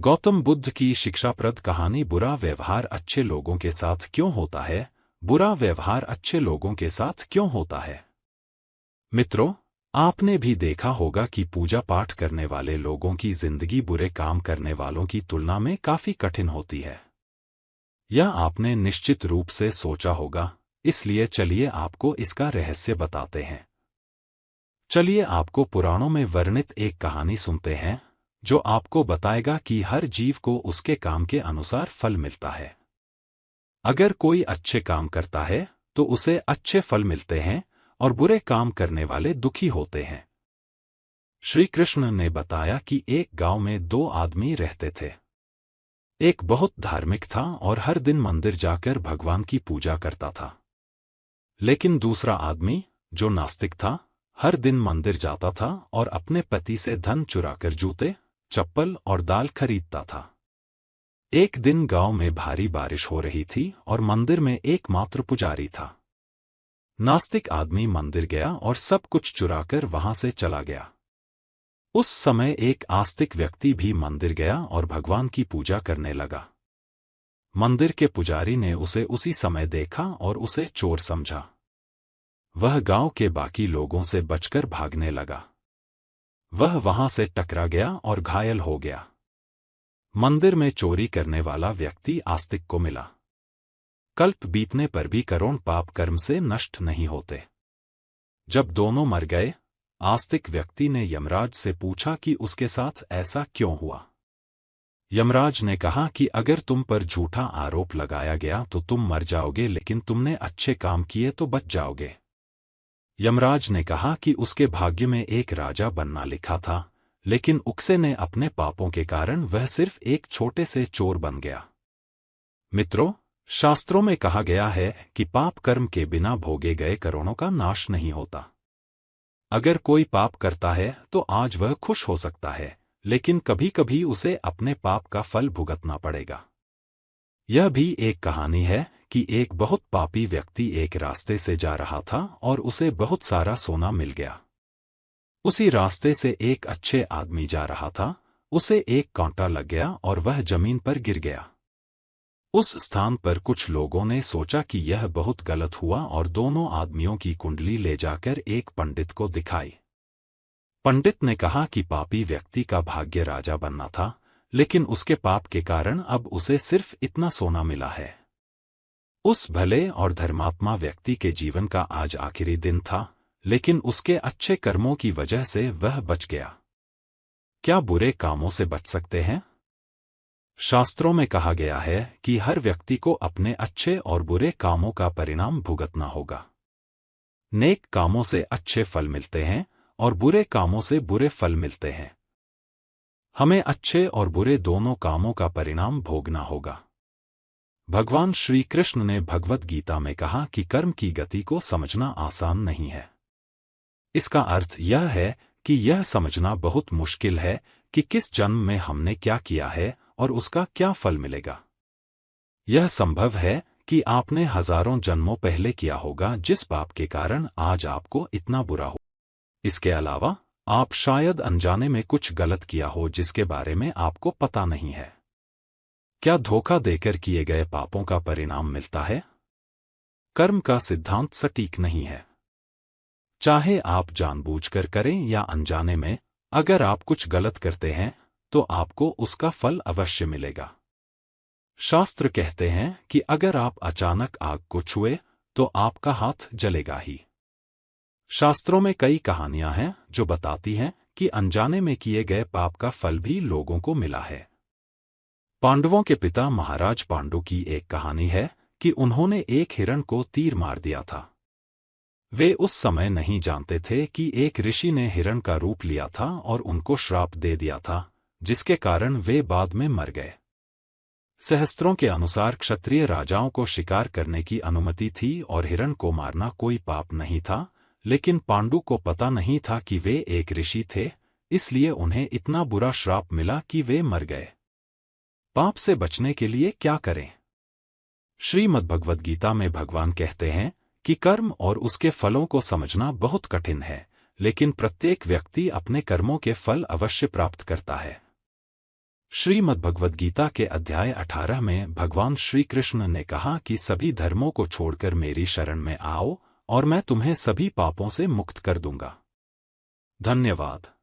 गौतम बुद्ध की शिक्षाप्रद कहानी। बुरा व्यवहार अच्छे लोगों के साथ क्यों होता है? बुरा व्यवहार अच्छे लोगों के साथ क्यों होता है? मित्रों, आपने भी देखा होगा कि पूजा पाठ करने वाले लोगों की जिंदगी बुरे काम करने वालों की तुलना में काफी कठिन होती है। यह आपने निश्चित रूप से सोचा होगा, इसलिए चलिए आपको इसका रहस्य बताते हैं। चलिए आपको पुराणों में वर्णित एक कहानी सुनते हैं, जो आपको बताएगा कि हर जीव को उसके काम के अनुसार फल मिलता है। अगर कोई अच्छे काम करता है तो उसे अच्छे फल मिलते हैं और बुरे काम करने वाले दुखी होते हैं। श्री कृष्ण ने बताया कि एक गांव में दो आदमी रहते थे। एक बहुत धार्मिक था और हर दिन मंदिर जाकर भगवान की पूजा करता था। लेकिन दूसरा आदमी, जो नास्तिक था, हर दिन मंदिर जाता था और अपने पति से धन चुराकर जूते, चप्पल और दाल खरीदता था। एक दिन गांव में भारी बारिश हो रही थी और मंदिर में एकमात्र पुजारी था। नास्तिक आदमी मंदिर गया और सब कुछ चुराकर वहां से चला गया। उस समय एक आस्तिक व्यक्ति भी मंदिर गया और भगवान की पूजा करने लगा। मंदिर के पुजारी ने उसे उसी समय देखा और उसे चोर समझा। वह गांव के बाकी लोगों से बचकर भागने लगा। वह वहां से टकरा गया और घायल हो गया। मंदिर में चोरी करने वाला व्यक्ति आस्तिक को मिला। कल्प बीतने पर भी करोड़ पाप कर्म से नष्ट नहीं होते। जब दोनों मर गए, आस्तिक व्यक्ति ने यमराज से पूछा कि उसके साथ ऐसा क्यों हुआ। यमराज ने कहा कि अगर तुम पर झूठा आरोप लगाया गया तो तुम मर जाओगे, लेकिन तुमने अच्छे काम किए तो बच जाओगे। यमराज ने कहा कि उसके भाग्य में एक राजा बनना लिखा था, लेकिन उकसे ने अपने पापों के कारण वह सिर्फ एक छोटे से चोर बन गया। मित्रों, शास्त्रों में कहा गया है कि पाप कर्म के बिना भोगे गए करोड़ों का नाश नहीं होता। अगर कोई पाप करता है तो आज वह खुश हो सकता है, लेकिन कभी कभी उसे अपने पाप का फल भुगतना पड़ेगा। यह भी एक कहानी है कि एक बहुत पापी व्यक्ति एक रास्ते से जा रहा था और उसे बहुत सारा सोना मिल गया। उसी रास्ते से एक अच्छे आदमी जा रहा था, उसे एक कांटा लग गया और वह जमीन पर गिर गया। उस स्थान पर कुछ लोगों ने सोचा कि यह बहुत गलत हुआ और दोनों आदमियों की कुंडली ले जाकर एक पंडित को दिखाई। पंडित ने कहा कि पापी व्यक्ति का भाग्य राजा बनना था, लेकिन उसके पाप के कारण अब उसे सिर्फ इतना सोना मिला है। उस भले और धर्मात्मा व्यक्ति के जीवन का आज आखिरी दिन था, लेकिन उसके अच्छे कर्मों की वजह से वह बच गया। क्या बुरे कामों से बच सकते हैं? शास्त्रों में कहा गया है कि हर व्यक्ति को अपने अच्छे और बुरे कामों का परिणाम भुगतना होगा। नेक कामों से अच्छे फल मिलते हैं और बुरे कामों से बुरे फल मिलते हैं। हमें अच्छे और बुरे दोनों कामों का परिणाम भोगना होगा। भगवान श्री कृष्ण ने भगवद गीता में कहा कि कर्म की गति को समझना आसान नहीं है। इसका अर्थ यह है कि यह समझना बहुत मुश्किल है कि किस जन्म में हमने क्या किया है और उसका क्या फल मिलेगा। यह संभव है कि आपने हजारों जन्मों पहले किया होगा जिस पाप के कारण आज आपको इतना बुरा हो। इसके अलावा आप शायद अनजाने में कुछ गलत किया हो जिसके बारे में आपको पता नहीं है। क्या धोखा देकर किए गए पापों का परिणाम मिलता है? कर्म का सिद्धांत सटीक नहीं है। चाहे आप जानबूझकर करें या अनजाने में, अगर आप कुछ गलत करते हैं तो आपको उसका फल अवश्य मिलेगा। शास्त्र कहते हैं कि अगर आप अचानक आग को छुए तो आपका हाथ जलेगा ही। शास्त्रों में कई कहानियां हैं जो बताती हैं कि अनजाने में किए गए पाप का फल भी लोगों को मिला है। पांडवों के पिता महाराज पांडु की एक कहानी है कि उन्होंने एक हिरण को तीर मार दिया था। वे उस समय नहीं जानते थे कि एक ऋषि ने हिरण का रूप लिया था और उनको श्राप दे दिया था, जिसके कारण वे बाद में मर गए। सहस्त्रों के अनुसार क्षत्रिय राजाओं को शिकार करने की अनुमति थी और हिरण को मारना कोई पाप नहीं था, लेकिन पांडु को पता नहीं था कि वे एक ऋषि थे, इसलिए उन्हें इतना बुरा श्राप मिला कि वे मर गए। पाप से बचने के लिए क्या करें? श्रीमद्भगवद्गीता में भगवान कहते हैं कि कर्म और उसके फलों को समझना बहुत कठिन है, लेकिन प्रत्येक व्यक्ति अपने कर्मों के फल अवश्य प्राप्त करता है। श्रीमद्भगवद्गीता के अध्याय 18 में भगवान श्री कृष्ण ने कहा कि सभी धर्मों को छोड़कर मेरी शरण में आओ और मैं तुम्हें सभी पापों से मुक्त कर दूंगा। धन्यवाद।